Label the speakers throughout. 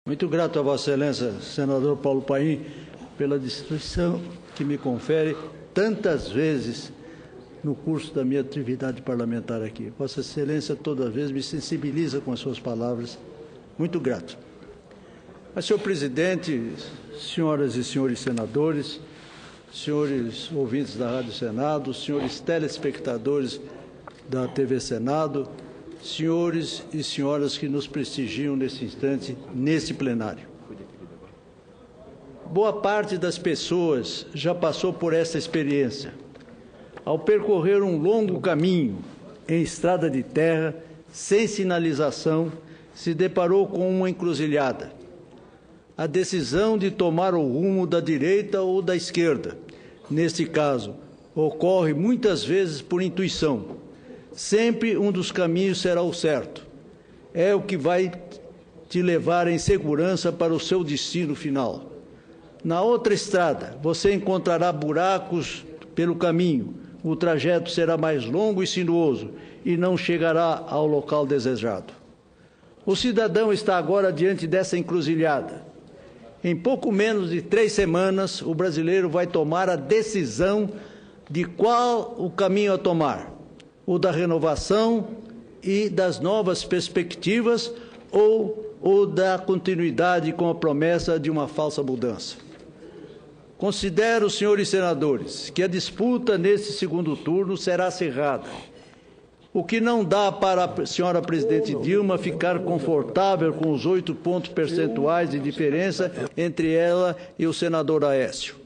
Speaker 1: Muito grato a Vossa Excelência, senador Paulo Paim, pela distinção que me confere tantas vezes no curso da minha atividade parlamentar aqui. Vossa Excelência, toda vez, me sensibiliza com as suas palavras. Muito grato. Mas, senhor presidente, senhoras e senhores senadores, senhores ouvintes da Rádio Senado, senhores telespectadores da TV Senado, senhores e senhoras que nos prestigiam nesse instante, nesse plenário. Boa parte das pessoas já passou por essa experiência. Ao percorrer um longo caminho em estrada de terra, sem sinalização, se deparou com uma encruzilhada. A decisão de tomar o rumo da direita ou da esquerda, neste caso, ocorre muitas vezes por intuição. Sempre um dos caminhos será o certo. É o que vai te levar em segurança para o seu destino final. Na outra estrada, você encontrará buracos pelo caminho. O trajeto será mais longo e sinuoso e não chegará ao local desejado. O cidadão está agora diante dessa encruzilhada. Em pouco menos de 3 semanas, o brasileiro vai tomar a decisão de qual o caminho a tomar. O da renovação e das novas perspectivas ou o da continuidade com a promessa de uma falsa mudança. Considero, senhores senadores, que a disputa nesse segundo turno será acirrada, o que não dá para a senhora presidente Dilma ficar confortável com os 8 pontos percentuais de diferença entre ela e o senador Aécio.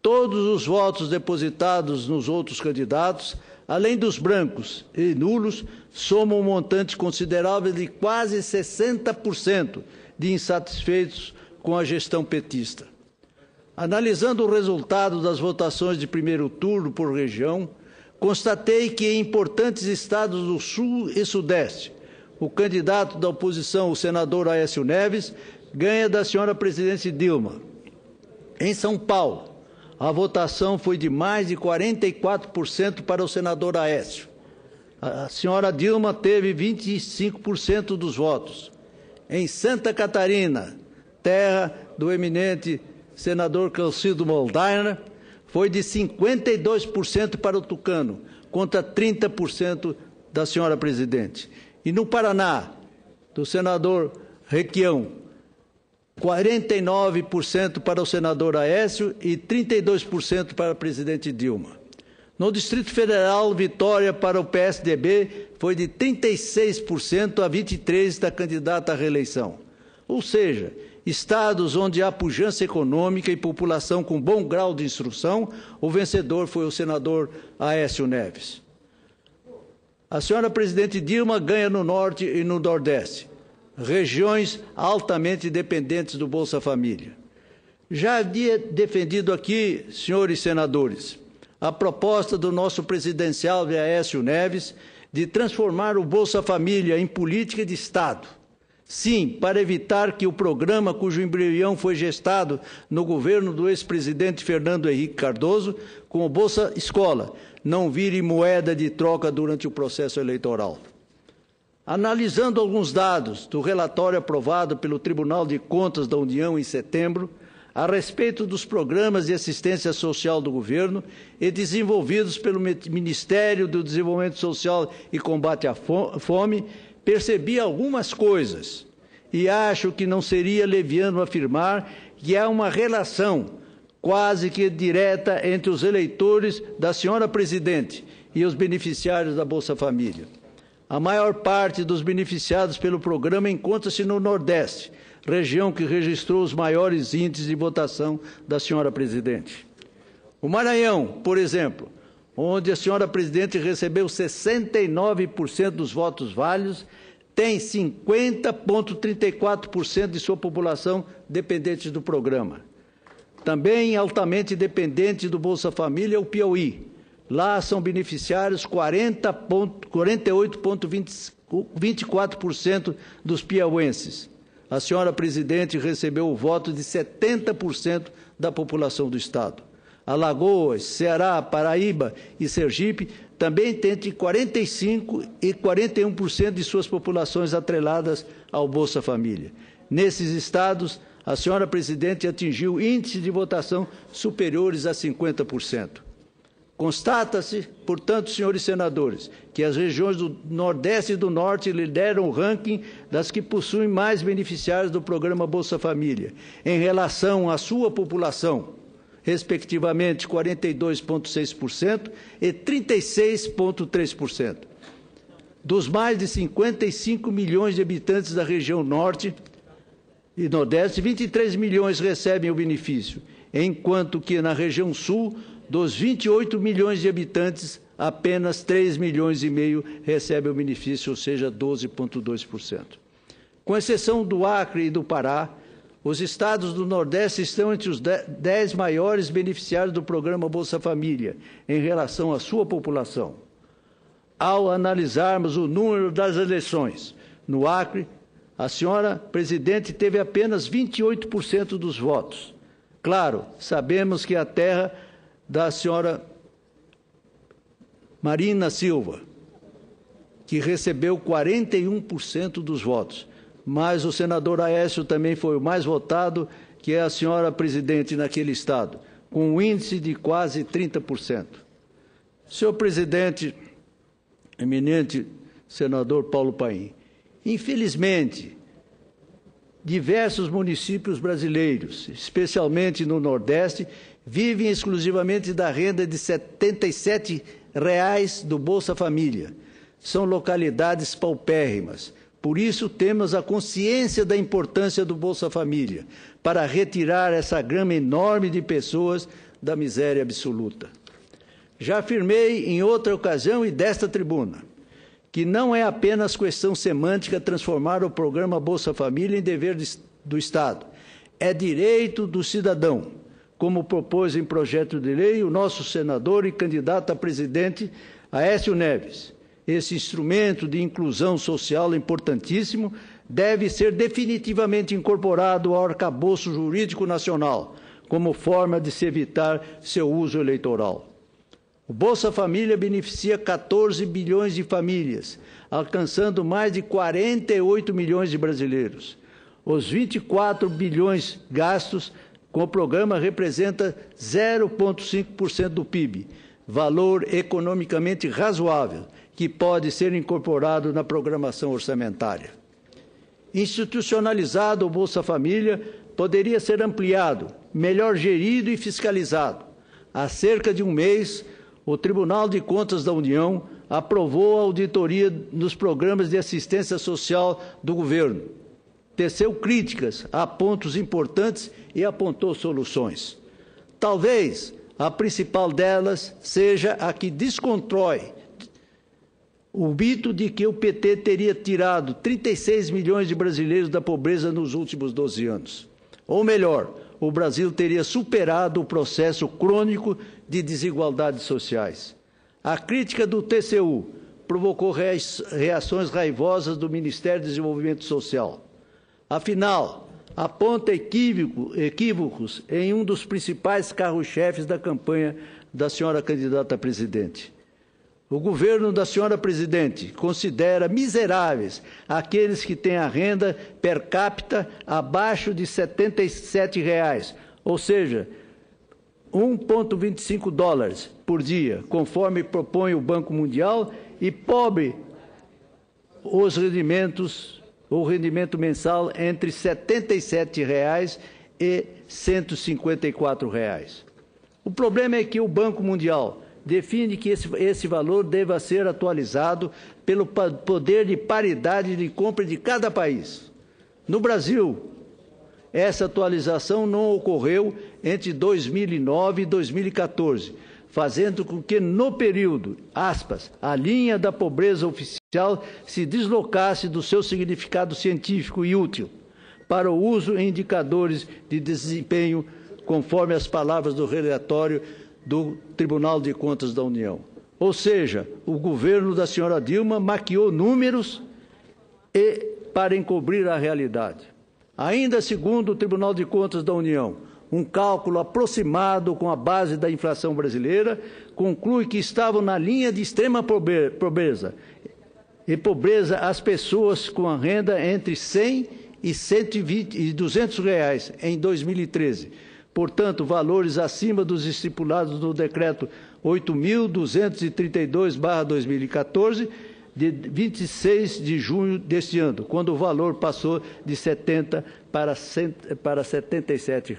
Speaker 1: Todos os votos depositados nos outros candidatos, além dos brancos e nulos, somam um montante considerável de quase 60% de insatisfeitos com a gestão petista. Analisando o resultado das votações de primeiro turno por região, constatei que em importantes estados do Sul e Sudeste, o candidato da oposição, o senador Aécio Neves, ganha da senhora presidente Dilma. Em São Paulo, a votação foi de mais de 44% para o senador Aécio. A senhora Dilma teve 25% dos votos. Em Santa Catarina, terra do eminente senador Cláudio Moldaner, foi de 52% para o tucano, contra 30% da senhora presidente. E no Paraná, do senador Requião, 49% para o senador Aécio e 32% para a presidente Dilma. No Distrito Federal, vitória para o PSDB foi de 36% a 23% da candidata à reeleição. Ou seja, estados onde há pujança econômica e população com bom grau de instrução, o vencedor foi o senador Aécio Neves. A senhora presidente Dilma ganha no Norte e no Nordeste, regiões altamente dependentes do Bolsa Família. Já havia defendido aqui, senhores senadores, a proposta do nosso presidencial Aécio Neves de transformar o Bolsa Família em política de Estado. Sim, para evitar que o programa cujo embrião foi gestado no governo do ex-presidente Fernando Henrique Cardoso, com o Bolsa Escola, não vire moeda de troca durante o processo eleitoral. Analisando alguns dados do relatório aprovado pelo Tribunal de Contas da União em setembro, a respeito dos programas de assistência social do governo e desenvolvidos pelo Ministério do Desenvolvimento Social e Combate à Fome, percebi algumas coisas e acho que não seria leviano afirmar que há uma relação quase que direta entre os eleitores da senhora presidente e os beneficiários da Bolsa Família. A maior parte dos beneficiados pelo programa encontra-se no Nordeste, região que registrou os maiores índices de votação da senhora presidente. O Maranhão, por exemplo, onde a senhora presidente recebeu 69% dos votos válidos, tem 50,34% de sua população dependente do programa. Também altamente dependente do Bolsa Família, o Piauí. Lá são beneficiários 48,24% dos piauenses. A senhora presidente recebeu o voto de 70% da população do Estado. Alagoas, Ceará, Paraíba e Sergipe também têm entre 45% e 41% de suas populações atreladas ao Bolsa Família. Nesses estados, a senhora presidente atingiu índices de votação superiores a 50%. Constata-se, portanto, senhores senadores, que as regiões do Nordeste e do Norte lideram o ranking das que possuem mais beneficiários do programa Bolsa Família, em relação à sua população, respectivamente 42,6% e 36,3%. Dos mais de 55 milhões de habitantes da região Norte e Nordeste, 23 milhões recebem o benefício, enquanto que na região Sul, dos 28 milhões de habitantes, apenas 3 milhões e meio recebem o benefício, ou seja, 12,2%. Com exceção do Acre e do Pará, os estados do Nordeste estão entre os 10 maiores beneficiários do programa Bolsa Família, em relação à sua população. Ao analisarmos o número das eleições, no Acre, a senhora presidente teve apenas 28% dos votos. Claro, sabemos que a terra da senhora Marina Silva, que recebeu 41% dos votos, mas o senador Aécio também foi o mais votado, que é a senhora presidente naquele estado, com um índice de quase 30%. Senhor presidente, eminente senador Paulo Paim, infelizmente, diversos municípios brasileiros, especialmente no Nordeste, vivem exclusivamente da renda de R$ 77 do Bolsa Família. São localidades paupérrimas. Por isso, temos a consciência da importância do Bolsa Família para retirar essa gama enorme de pessoas da miséria absoluta. Já afirmei em outra ocasião e desta tribuna que não é apenas questão semântica transformar o programa Bolsa Família em dever do Estado. É direito do cidadão, como propôs em projeto de lei o nosso senador e candidato a presidente Aécio Neves. Esse instrumento de inclusão social importantíssimo deve ser definitivamente incorporado ao arcabouço jurídico nacional, como forma de se evitar seu uso eleitoral. O Bolsa Família beneficia 14 bilhões de famílias, alcançando mais de 48 milhões de brasileiros. Os 24 bilhões gastos com o programa representa 0,5% do PIB, valor economicamente razoável, que pode ser incorporado na programação orçamentária. Institucionalizado o Bolsa Família, poderia ser ampliado, melhor gerido e fiscalizado. Há cerca de um mês, o Tribunal de Contas da União aprovou a auditoria nos programas de assistência social do governo. Teceu críticas a pontos importantes e apontou soluções. Talvez a principal delas seja a que desconstrói o mito de que o PT teria tirado 36 milhões de brasileiros da pobreza nos últimos 12 anos. Ou melhor, o Brasil teria superado o processo crônico de desigualdades sociais. A crítica do TCU provocou reações raivosas do Ministério do Desenvolvimento Social. Afinal, aponta equívocos em um dos principais carros-chefes da campanha da senhora candidata a presidente. O governo da senhora presidente considera miseráveis aqueles que têm a renda per capita abaixo de R$ 77, ou seja, 1,25 dólares por dia, conforme propõe o Banco Mundial, e pobre os rendimentos, o rendimento mensal entre R$ 77 e R$ 154. O problema é que o Banco Mundial define que esse valor deva ser atualizado pelo poder de paridade de compra de cada país. No Brasil, essa atualização não ocorreu entre 2009 e 2014, fazendo com que, no período, aspas, a linha da pobreza oficial se deslocasse do seu significado científico e útil para o uso em indicadores de desempenho, conforme as palavras do relatório do Tribunal de Contas da União. Ou seja, o governo da senhora Dilma maquiou números para encobrir a realidade. Ainda segundo o Tribunal de Contas da União, um cálculo aproximado com a base da inflação brasileira conclui que estavam na linha de extrema pobreza as pessoas com a renda entre R$ 100 e R$ 200 em 2013. Portanto, valores acima dos estipulados no Decreto 8.232/2014, de 26 de junho deste ano, quando o valor passou de R$ 70 para R$ 77.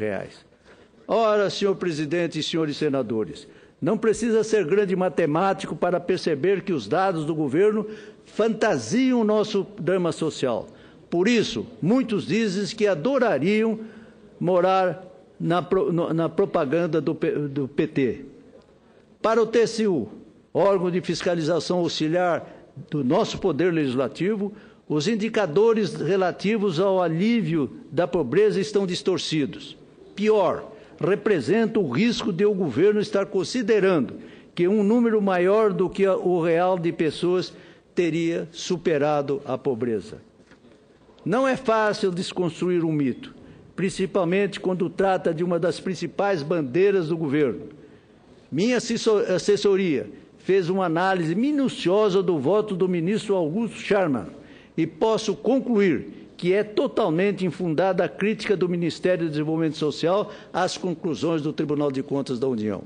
Speaker 1: Ora, senhor presidente e senhores senadores, não precisa ser grande matemático para perceber que os dados do governo fantasiam o nosso drama social. Por isso, muitos dizem que adorariam morar na propaganda do PT. Para o TCU, órgão de fiscalização auxiliar do nosso Poder Legislativo, os indicadores relativos ao alívio da pobreza estão distorcidos. Pior, representa o risco de o governo estar considerando que um número maior do que o real de pessoas teria superado a pobreza. Não é fácil desconstruir um mito, principalmente quando trata de uma das principais bandeiras do governo. Minha assessoria fez uma análise minuciosa do voto do ministro Augusto Scharmann e posso concluir que é totalmente infundada a crítica do Ministério do Desenvolvimento Social às conclusões do Tribunal de Contas da União.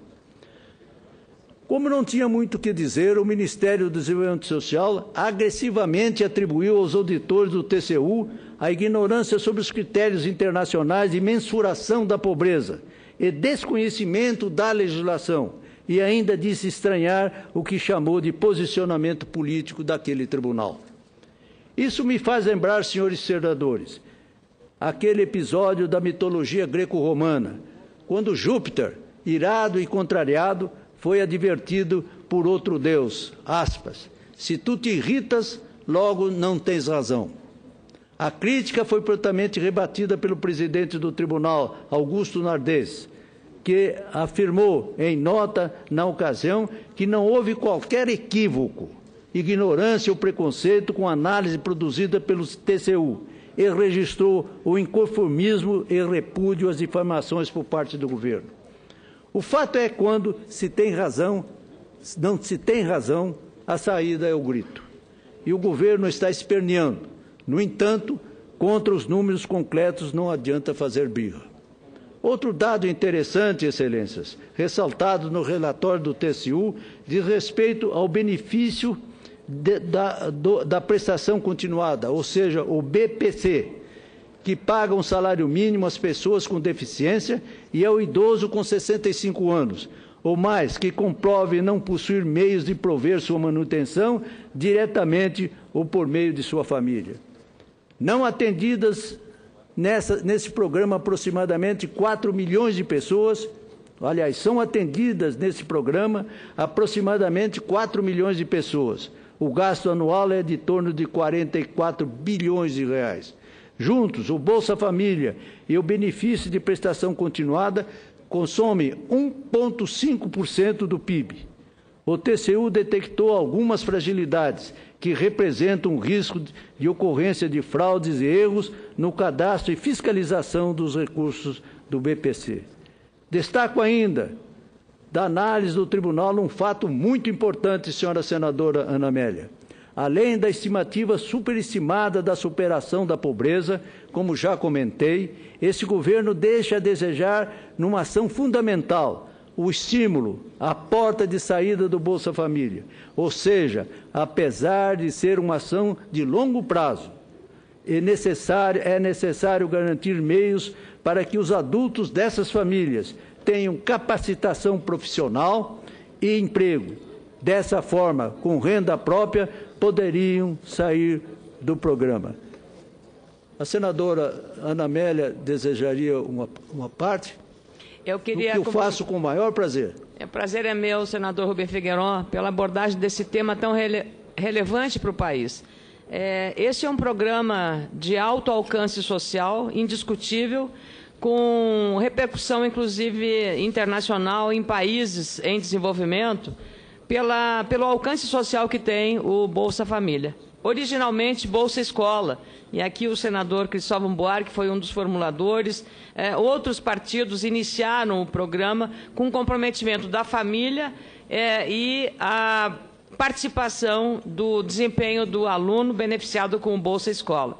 Speaker 1: Como não tinha muito o que dizer, o Ministério do Desenvolvimento Social agressivamente atribuiu aos auditores do TCU a ignorância sobre os critérios internacionais de mensuração da pobreza e desconhecimento da legislação, e ainda disse estranhar o que chamou de posicionamento político daquele tribunal. Isso me faz lembrar, senhores senadores, aquele episódio da mitologia greco-romana, quando Júpiter, irado e contrariado, foi advertido por outro deus, aspas, se tu te irritas, logo não tens razão. A crítica foi prontamente rebatida pelo presidente do tribunal, Augusto Nardes, que afirmou em nota na ocasião que não houve qualquer equívoco, ignorância ou preconceito com a análise produzida pelo TCU e registrou o inconformismo e repúdio às difamações por parte do governo. O fato é que quando não se tem razão, a saída é o grito. E o governo está esperneando. No entanto, contra os números concretos não adianta fazer birra. Outro dado interessante, excelências, ressaltado no relatório do TCU, diz respeito ao benefício da prestação continuada, ou seja, o BPC, que paga um salário mínimo às pessoas com deficiência e ao idoso com 65 anos, ou mais, que comprove não possuir meios de prover sua manutenção diretamente ou por meio de sua família. Não atendidas nesse programa aproximadamente 4 milhões de pessoas, aliás, são atendidas nesse programa aproximadamente 4 milhões de pessoas. O gasto anual é de torno de 44 bilhões de reais. Juntos, o Bolsa Família e o benefício de prestação continuada consomem 1,5% do PIB. O TCU detectou algumas fragilidades que representam um risco de ocorrência de fraudes e erros no cadastro e fiscalização dos recursos do BPC. Destaco ainda, da análise do tribunal, um fato muito importante, senhora senadora Ana Amélia. Além da estimativa superestimada da superação da pobreza, como já comentei, esse governo deixa a desejar numa ação fundamental, o estímulo, a porta de saída do Bolsa Família. Ou seja, apesar de ser uma ação de longo prazo, é necessário garantir meios para que os adultos dessas famílias tenham capacitação profissional e emprego. Dessa forma, com renda própria, poderiam sair do programa. A senadora Ana Amélia desejaria uma parte?
Speaker 2: Eu queria...
Speaker 1: Eu faço com o maior prazer.
Speaker 2: O prazer é meu, senador Rubem Figueiredo, pela abordagem desse tema tão relevante para o país. Este é um programa de alto alcance social, indiscutível, com repercussão, inclusive, internacional em países em desenvolvimento, pelo alcance social que tem o Bolsa Família. Originalmente, Bolsa Escola, e aqui o senador Cristóvão Buarque foi um dos formuladores. Outros partidos iniciaram o programa com o comprometimento da família e a participação do desempenho do aluno beneficiado com o Bolsa Escola.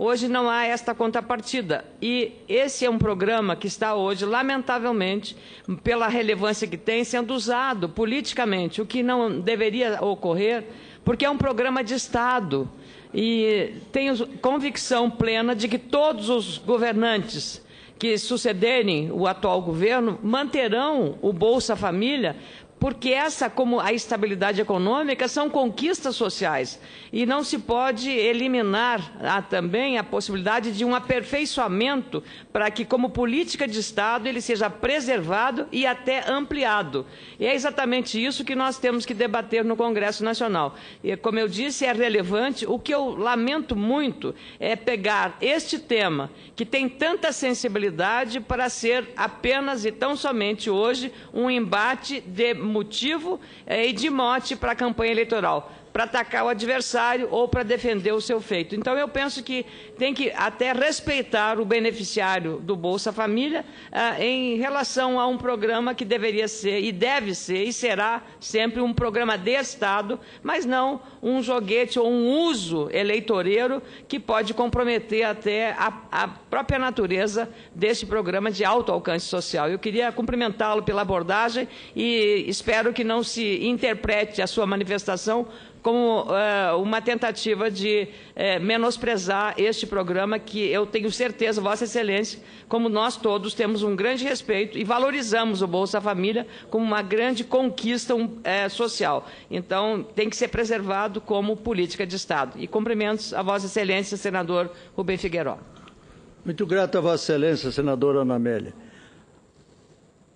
Speaker 2: Hoje não há esta contrapartida. E esse é um programa que está hoje, lamentavelmente, pela relevância que tem, sendo usado politicamente, o que não deveria ocorrer, porque é um programa de Estado. E tenho convicção plena de que todos os governantes que sucederem o atual governo manterão o Bolsa Família, porque essa, como a estabilidade econômica, são conquistas sociais. E não se pode eliminar também a possibilidade de um aperfeiçoamento para que, como política de Estado, ele seja preservado e até ampliado. E é exatamente isso que nós temos que debater no Congresso Nacional. E, como eu disse, é relevante. O que eu lamento muito é pegar este tema, que tem tanta sensibilidade, para ser apenas e tão somente hoje um embate de motivo e de mote para a campanha eleitoral, para atacar o adversário ou para defender o seu feito. Então, eu penso que tem que até respeitar o beneficiário do Bolsa Família em relação a um programa que deveria ser, e deve ser, e será sempre um programa de Estado, mas não um joguete ou um uso eleitoreiro que pode comprometer até a própria natureza desse programa de alto alcance social. Eu queria cumprimentá-lo pela abordagem e espero que não se interprete a sua manifestação como uma tentativa de menosprezar este programa, que eu tenho certeza, Vossa Excelência, como nós todos temos um grande respeito e valorizamos o Bolsa Família como uma grande conquista social. Então, tem que ser preservado como política de Estado. E cumprimentos a Vossa Excelência, senador Rubem Figueiredo.
Speaker 1: Muito grato a Vossa Excelência, senadora Ana Amélia.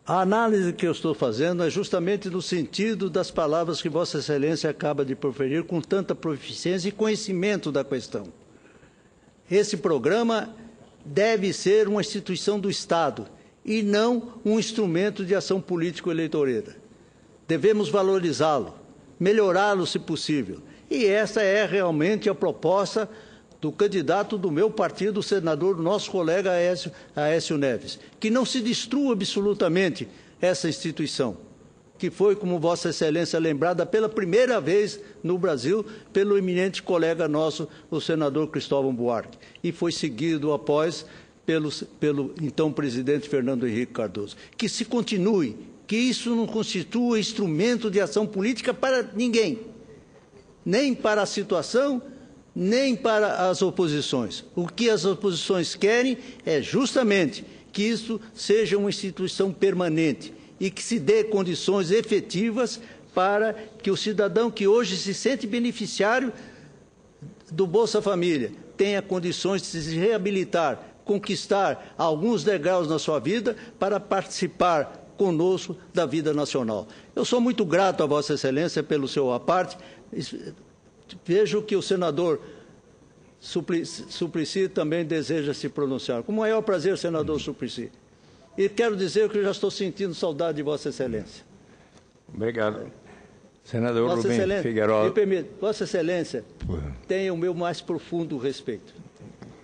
Speaker 1: A análise que eu estou fazendo é justamente no sentido das palavras que Vossa Excelência acaba de proferir com tanta proficiência e conhecimento da questão. Esse programa deve ser uma instituição do Estado e não um instrumento de ação político-eleitoreira. Devemos valorizá-lo, melhorá-lo se possível. E essa é realmente a proposta do candidato do meu partido, o senador, nosso colega Aécio Neves, que não se destrua absolutamente essa instituição, que foi, como Vossa Excelência, lembrada pela primeira vez no Brasil pelo eminente colega nosso, o senador Cristóvão Buarque, e foi seguido após pelo então presidente Fernando Henrique Cardoso. Que se continue, que isso não constitua instrumento de ação política para ninguém, nem para a situação, nem para as oposições. O que as oposições querem é justamente que isso seja uma instituição permanente e que se dê condições efetivas para que o cidadão que hoje se sente beneficiário do Bolsa Família tenha condições de se reabilitar, conquistar alguns degraus na sua vida para participar conosco da vida nacional. Eu sou muito grato a Vossa Excelência pelo seu aparte. Vejo que o senador Suplicy também deseja se pronunciar. Com o maior prazer, senador Suplicy. E quero dizer que eu já estou sentindo saudade de Vossa Excelência.
Speaker 3: Obrigado. Senador
Speaker 1: Vossa
Speaker 3: Rubem
Speaker 1: Excelência,
Speaker 3: Figueiredo.
Speaker 1: me permite, Vossa Excelência tem o meu mais profundo respeito.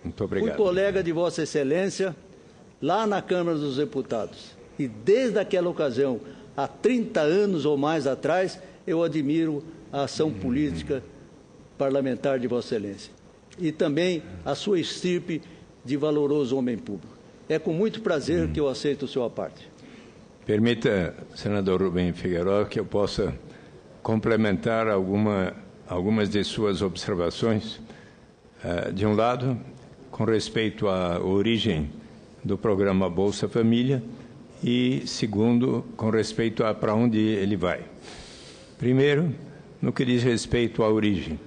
Speaker 3: Muito obrigado.
Speaker 1: Fui colega de Vossa Excelência lá na Câmara dos Deputados. E desde aquela ocasião, há 30 anos ou mais atrás, eu admiro a ação política parlamentar de Vossa Excelência e também a sua estirpe de valoroso homem público. É com muito prazer que eu aceito o seu aparte.
Speaker 3: Permita, senador Rubem Figueiredo, que eu possa complementar algumas de suas observações. De um lado, com respeito à origem do programa Bolsa Família e, segundo, com respeito a para onde ele vai. Primeiro, no que diz respeito à origem,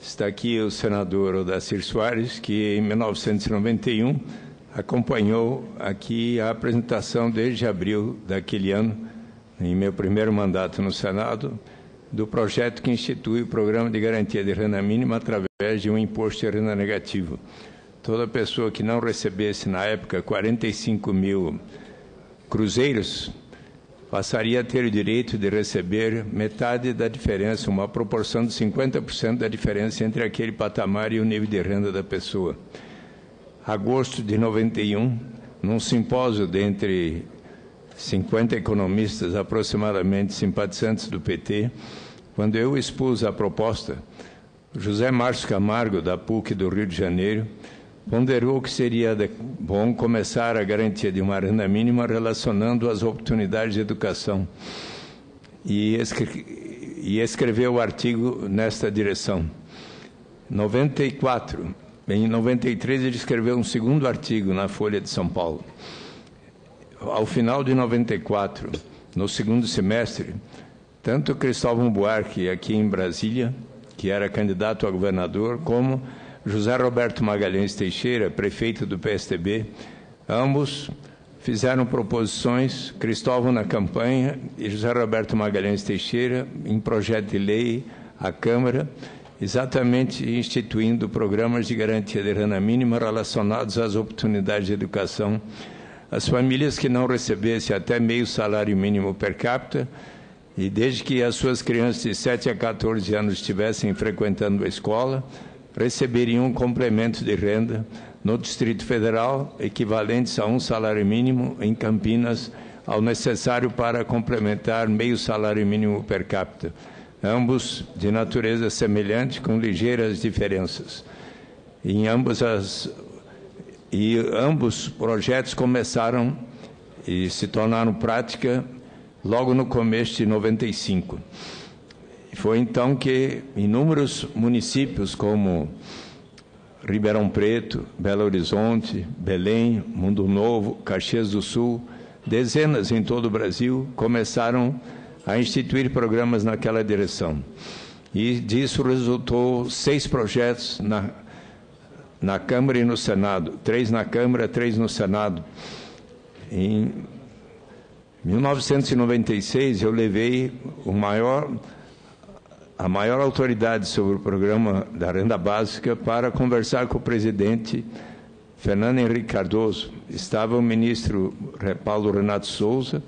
Speaker 3: está aqui o senador Odacir Soares, que em 1991 acompanhou aqui a apresentação desde abril daquele ano, em meu primeiro mandato no Senado, do projeto que institui o Programa de Garantia de Renda Mínima através de um imposto de renda negativo. Toda pessoa que não recebesse, na época, 45 mil cruzeiros, passaria a ter o direito de receber metade da diferença, uma proporção de 50% da diferença entre aquele patamar e o nível de renda da pessoa. Agosto de 91, num simpósio dentre 50 economistas, aproximadamente simpatizantes do PT, quando eu expus a proposta, José Márcio Camargo, da PUC do Rio de Janeiro, ponderou que seria bom começar a garantia de uma renda mínima relacionando as oportunidades de educação e escreveu o artigo nesta direção. Em 93, ele escreveu um segundo artigo na Folha de São Paulo. Ao final de 94, no segundo semestre, tanto Cristóvão Buarque, aqui em Brasília, que era candidato a governador, como José Roberto Magalhães Teixeira, prefeito do PSDB, ambos fizeram proposições, Cristóvão na campanha e José Roberto Magalhães Teixeira em projeto de lei à Câmara, exatamente instituindo programas de garantia de renda mínima relacionados às oportunidades de educação. As famílias que não recebessem até meio salário mínimo per capita e desde que as suas crianças de 7 a 14 anos estivessem frequentando a escola, receberiam um complemento de renda no Distrito Federal, equivalentes a um salário mínimo, em Campinas, ao necessário para complementar meio salário mínimo per capita, ambos de natureza semelhante, com ligeiras diferenças. Ambos projetos começaram e se tornaram prática logo no começo de 95. Foi então que inúmeros municípios como Ribeirão Preto, Belo Horizonte, Belém, Mundo Novo, Caxias do Sul, dezenas em todo o Brasil, começaram a instituir programas naquela direção. E disso resultou 6 projetos na Câmara e no Senado, 3 na Câmara, 3 no Senado. Em 1996, eu levei a maior autoridade sobre o programa da renda básica para conversar com o presidente Fernando Henrique Cardoso. Estava o ministro Paulo Renato Souza,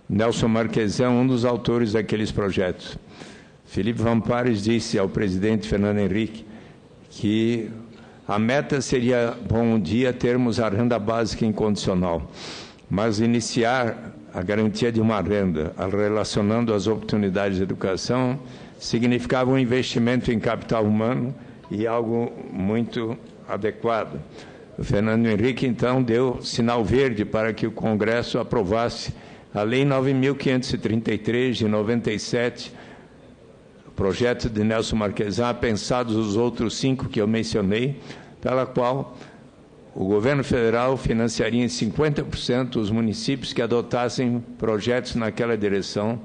Speaker 3: Nelson Marquesan, um dos autores daqueles projetos. Felipe Vampares disse ao presidente Fernando Henrique que a meta seria, bom, um dia termos a renda básica incondicional, mas iniciar a garantia de uma renda, relacionando as oportunidades de educação, significava um investimento em capital humano e algo muito adequado. O Fernando Henrique, então, deu sinal verde para que o Congresso aprovasse a Lei 9.533, de 97, o projeto de Nelson Marquesan, pensados os outros 5 que eu mencionei, pela qual o governo federal financiaria em 50% os municípios que adotassem projetos naquela direção,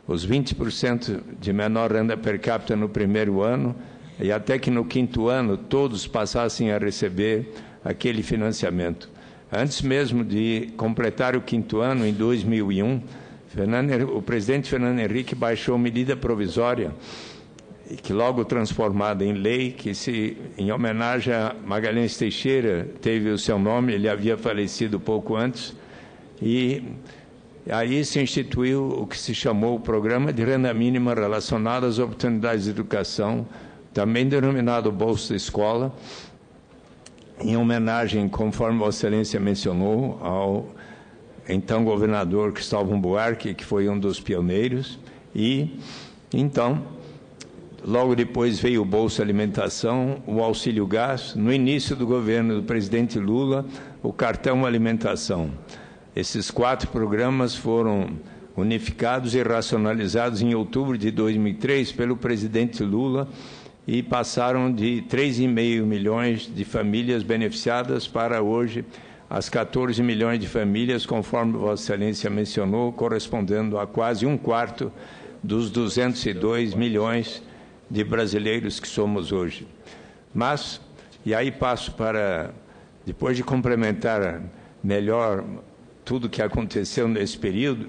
Speaker 3: os 20% de menor renda per capita no primeiro ano, e até que no 5º ano todos passassem a receber aquele financiamento. Antes mesmo de completar o 5º ano, em 2001, o presidente Fernando Henrique baixou medida provisória, que logo transformada em lei, que em homenagem a Magalhães Teixeira, teve o seu nome, ele havia falecido pouco antes, e aí se instituiu o que se chamou o Programa de Renda Mínima relacionado às oportunidades de educação, também denominado Bolsa Escola, em homenagem, conforme Vossa Excelência mencionou, ao então governador Cristóvão Buarque, que foi um dos pioneiros, e então, logo depois veio o Bolsa Alimentação, o Auxílio Gás, no início do governo do presidente Lula, o Cartão Alimentação. Esses 4 programas foram unificados e racionalizados em outubro de 2003 pelo presidente Lula e passaram de 3,5 milhões de famílias beneficiadas para hoje as 14 milhões de famílias, conforme Vossa Excelência mencionou, correspondendo a quase 1/4 dos 202 milhões de brasileiros que somos hoje. Mas, e aí passo para, depois de complementar melhor tudo o que aconteceu nesse período,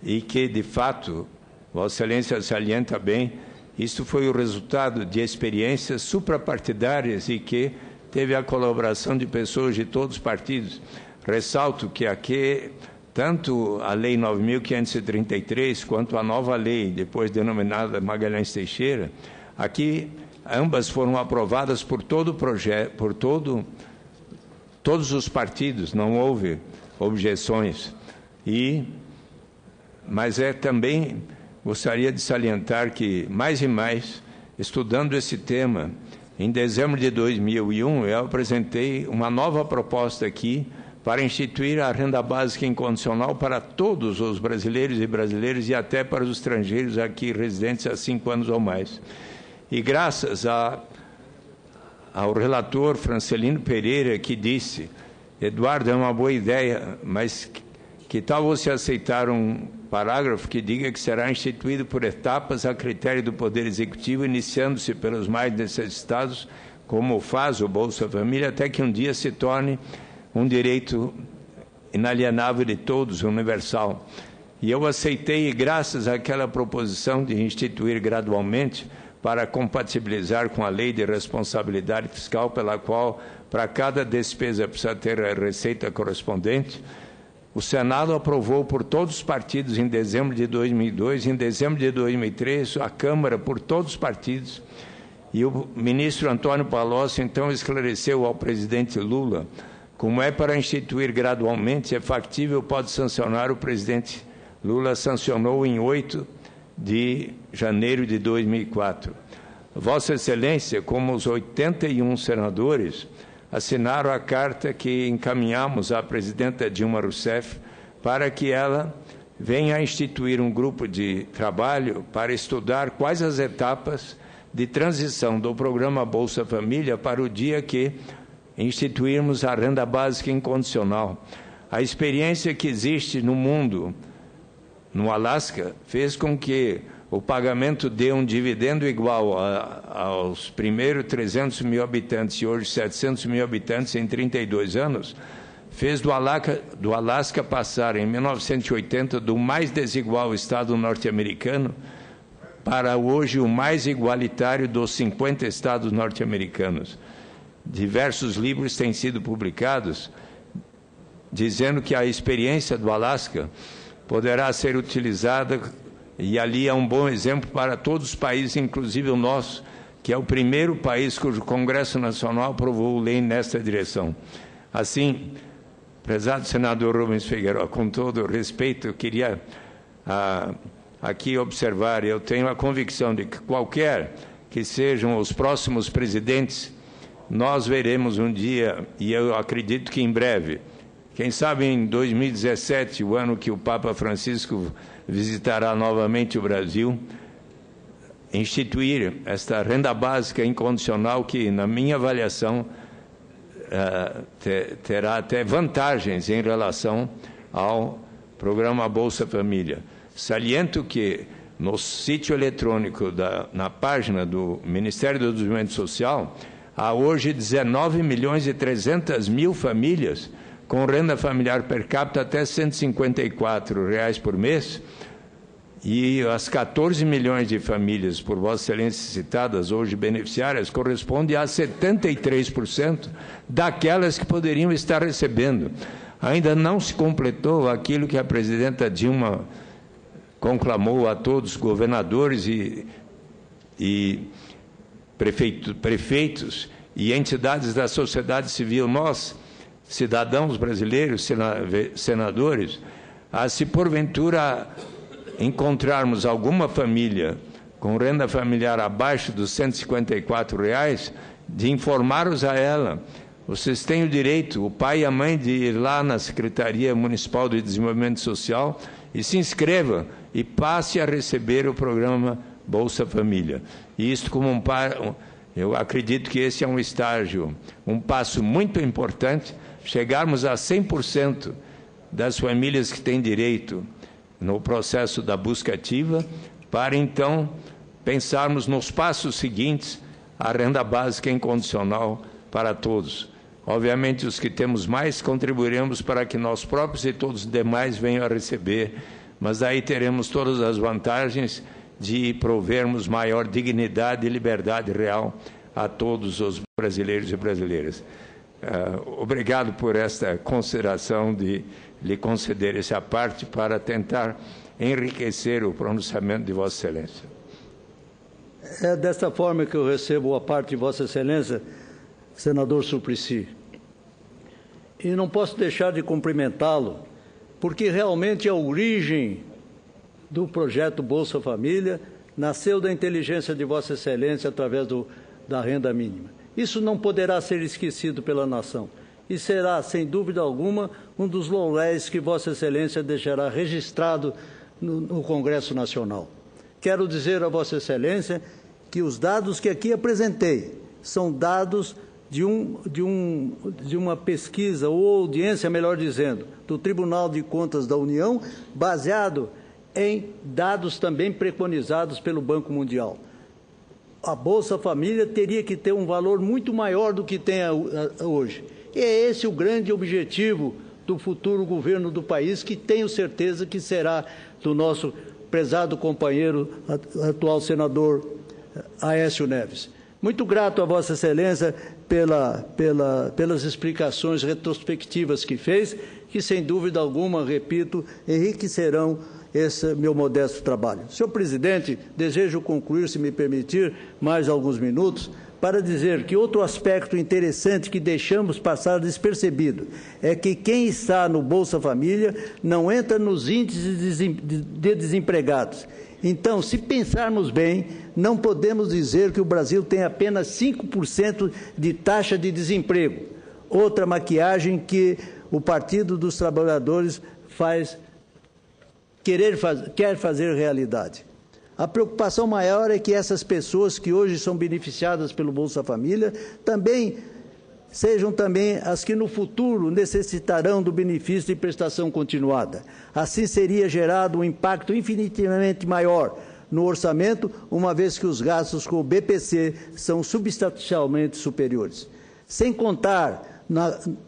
Speaker 3: e que, de fato, Vossa Excelência salienta bem, isso foi o resultado de experiências suprapartidárias e que teve a colaboração de pessoas de todos os partidos. Ressalto que aqui, tanto a Lei 9.533 quanto a nova lei, depois denominada Magalhães Teixeira, aqui ambas foram aprovadas por todos os partidos, não houve objeções. Mas também gostaria de salientar que, mais e mais, estudando esse tema, em dezembro de 2001, eu apresentei uma nova proposta aqui para instituir a renda básica incondicional para todos os brasileiros e brasileiras e até para os estrangeiros aqui residentes há 5 anos ou mais. E graças ao relator Francelino Pereira, que disse: Eduardo, é uma boa ideia, mas que tal você aceitar um parágrafo que diga que será instituído por etapas a critério do Poder Executivo, iniciando-se pelos mais necessitados, como faz o Bolsa Família, até que um dia se torne um direito inalienável de todos, universal. E eu aceitei, e graças àquela proposição de instituir gradualmente, para compatibilizar com a lei de responsabilidade fiscal, pela qual, para cada despesa, precisa ter a receita correspondente, o Senado aprovou por todos os partidos em dezembro de 2002, em dezembro de 2003, a Câmara por todos os partidos, e o ministro Antônio Palocci, então, esclareceu ao presidente Lula como é para instituir gradualmente, é factível, pode sancionar. O presidente Lula sancionou em 8 de janeiro de 2004. Vossa Excelência, como os 81 senadores, assinaram a carta que encaminhamos à presidenta Dilma Rousseff para que ela venha a instituir um grupo de trabalho para estudar quais as etapas de transição do programa Bolsa Família para o dia que instituirmos a renda básica incondicional. A experiência que existe no mundo, no Alasca, fez com que o pagamento dê um dividendo igual aos primeiros 300 mil habitantes e hoje 700 mil habitantes em 32 anos, fez do Alasca passar, em 1980, do mais desigual estado norte-americano para hoje o mais igualitário dos 50 estados norte-americanos. Diversos livros têm sido publicados dizendo que a experiência do Alasca poderá ser utilizada, e ali é um bom exemplo para todos os países, inclusive o nosso, que é o primeiro país cujo Congresso Nacional aprovou lei nesta direção. Assim, prezado senador Rubens Figueiredo, com todo o respeito, eu queria aqui observar, eu tenho a convicção de que qualquer que sejam os próximos presidentes, nós veremos um dia, e eu acredito que em breve, quem sabe em 2017, o ano que o Papa Francisco visitará novamente o Brasil, instituir esta renda básica incondicional que, na minha avaliação, terá até vantagens em relação ao programa Bolsa Família. Saliento que no sítio eletrônico, na página do Ministério do Desenvolvimento Social, há hoje 19.300.000 famílias com renda familiar per capita até R$ 154 por mês, e as 14 milhões de famílias, por Vossa Excelência citadas, hoje beneficiárias, corresponde a 73% daquelas que poderiam estar recebendo. Ainda não se completou aquilo que a presidenta Dilma conclamou a todos os governadores e prefeitos e entidades da sociedade civil, nós, cidadãos brasileiros, senadores, a se porventura encontrarmos alguma família com renda familiar abaixo dos R$ 154, de informar-os a ela. Vocês têm o direito, o pai e a mãe, de ir lá na Secretaria Municipal de Desenvolvimento Social e se inscreva e passe a receber o programa Bolsa Família. E isto como eu acredito que esse é um estágio, um passo muito importante, chegarmos a 100% das famílias que têm direito no processo da busca ativa, para então pensarmos nos passos seguintes, a renda básica incondicional para todos. Obviamente, os que temos mais contribuiremos para que nós próprios e todos os demais venham a receber, mas aí teremos todas as vantagens de provermos maior dignidade e liberdade real a todos os brasileiros e brasileiras. Obrigado por esta consideração de lhe conceder essa parte para tentar enriquecer o pronunciamento de Vossa Excelência.
Speaker 1: É desta forma que eu recebo a parte de Vossa Excelência, senador Suplicy. E não posso deixar de cumprimentá-lo, porque realmente a origem do projeto Bolsa Família nasceu da inteligência de Vossa Excelência através do da renda mínima. Isso não poderá ser esquecido pela nação e será, sem dúvida alguma, um dos lauréis que Vossa Excelência deixará registrado no Congresso Nacional. Quero dizer a Vossa Excelência que os dados que aqui apresentei são dados de uma pesquisa ou audiência, melhor dizendo, do Tribunal de Contas da União, baseado em dados também preconizados pelo Banco Mundial. A Bolsa Família teria que ter um valor muito maior do que tem hoje. E é esse o grande objetivo do futuro governo do país, que tenho certeza que será do nosso prezado companheiro, atual senador Aécio Neves. Muito grato a Vossa Excelência pelas explicações retrospectivas que fez, que, sem dúvida alguma, repito, enriquecerão esse meu modesto trabalho. Senhor Presidente, desejo concluir, se me permitir, mais alguns minutos, para dizer que outro aspecto interessante que deixamos passar despercebido é que quem está no Bolsa Família não entra nos índices de desempregados. Então, se pensarmos bem, não podemos dizer que o Brasil tem apenas 5% de taxa de desemprego. Outra maquiagem que o Partido dos Trabalhadores quer fazer realidade. A preocupação maior é que essas pessoas que hoje são beneficiadas pelo Bolsa Família sejam também as que no futuro necessitarão do benefício de prestação continuada. Assim seria gerado um impacto infinitamente maior no orçamento, uma vez que os gastos com o BPC são substancialmente superiores. Sem contar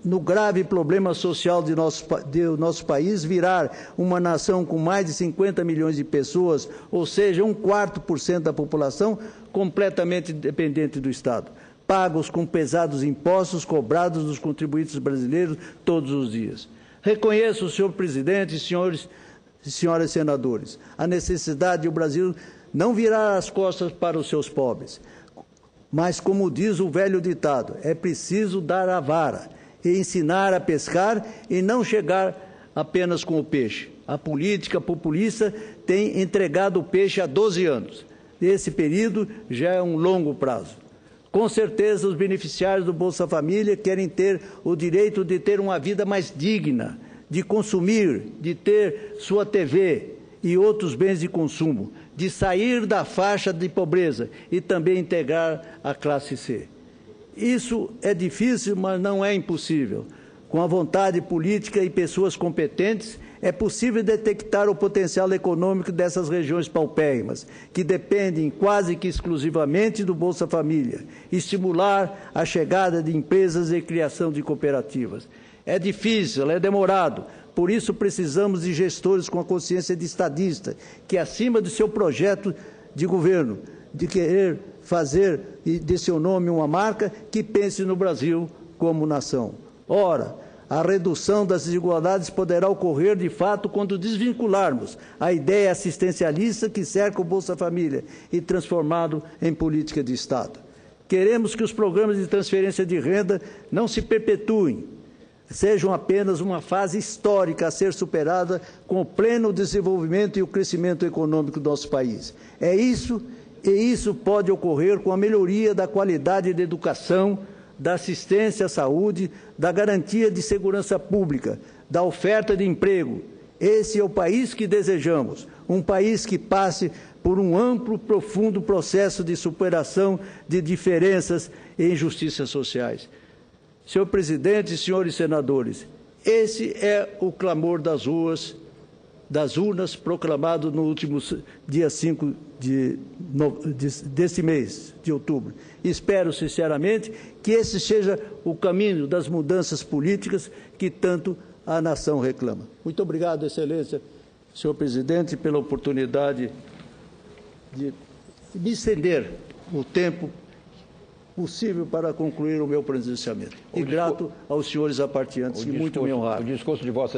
Speaker 1: no grave problema social de nosso país virar uma nação com mais de 50 milhões de pessoas, ou seja, 1/4% da população completamente dependente do Estado, pagos com pesados impostos cobrados dos contribuintes brasileiros todos os dias. Reconheço, senhor presidente, senhores e senhoras senadores, a necessidade de o Brasil não virar as costas para os seus pobres. Mas, como diz o velho ditado, é preciso dar a vara e ensinar a pescar e não chegar apenas com o peixe. A política populista tem entregado o peixe há 12 anos. Esse período já é um longo prazo. Com certeza, os beneficiários do Bolsa Família querem ter o direito de ter uma vida mais digna, de consumir, de ter sua TV e outros bens de consumo, de sair da faixa de pobreza e também integrar a classe C. Isso é difícil, mas não é impossível. Com a vontade política e pessoas competentes, é possível detectar o potencial econômico dessas regiões paupérrimas, que dependem quase que exclusivamente do Bolsa Família, estimular a chegada de empresas e criação de cooperativas. É difícil, é demorado, por isso precisamos de gestores com a consciência de estadista, que acima do seu projeto de governo, de querer fazer de seu nome uma marca, que pense no Brasil como nação. Ora, a redução das desigualdades poderá ocorrer, de fato, quando desvincularmos a ideia assistencialista que cerca o Bolsa Família e transformá-lo em política de Estado. Queremos que os programas de transferência de renda não se perpetuem, sejam apenas uma fase histórica a ser superada com o pleno desenvolvimento e o crescimento econômico do nosso país. Isso pode ocorrer com a melhoria da qualidade da educação, da assistência à saúde, da garantia de segurança pública, da oferta de emprego. Esse é o país que desejamos, um país que passe por um amplo, profundo processo de superação de diferenças e injustiças sociais. Senhor presidente, senhores senadores, esse é o clamor das urnas, proclamado no último dia 5 deste mês de outubro. Espero, sinceramente, que esse seja o caminho das mudanças políticas que tanto a nação reclama. Muito obrigado, Excelência, senhor presidente, pela oportunidade de me estender o tempo possível para concluir o meu pronunciamento. E grato aos senhores apartiantes, que muito me honraram.
Speaker 4: O discurso de Vossa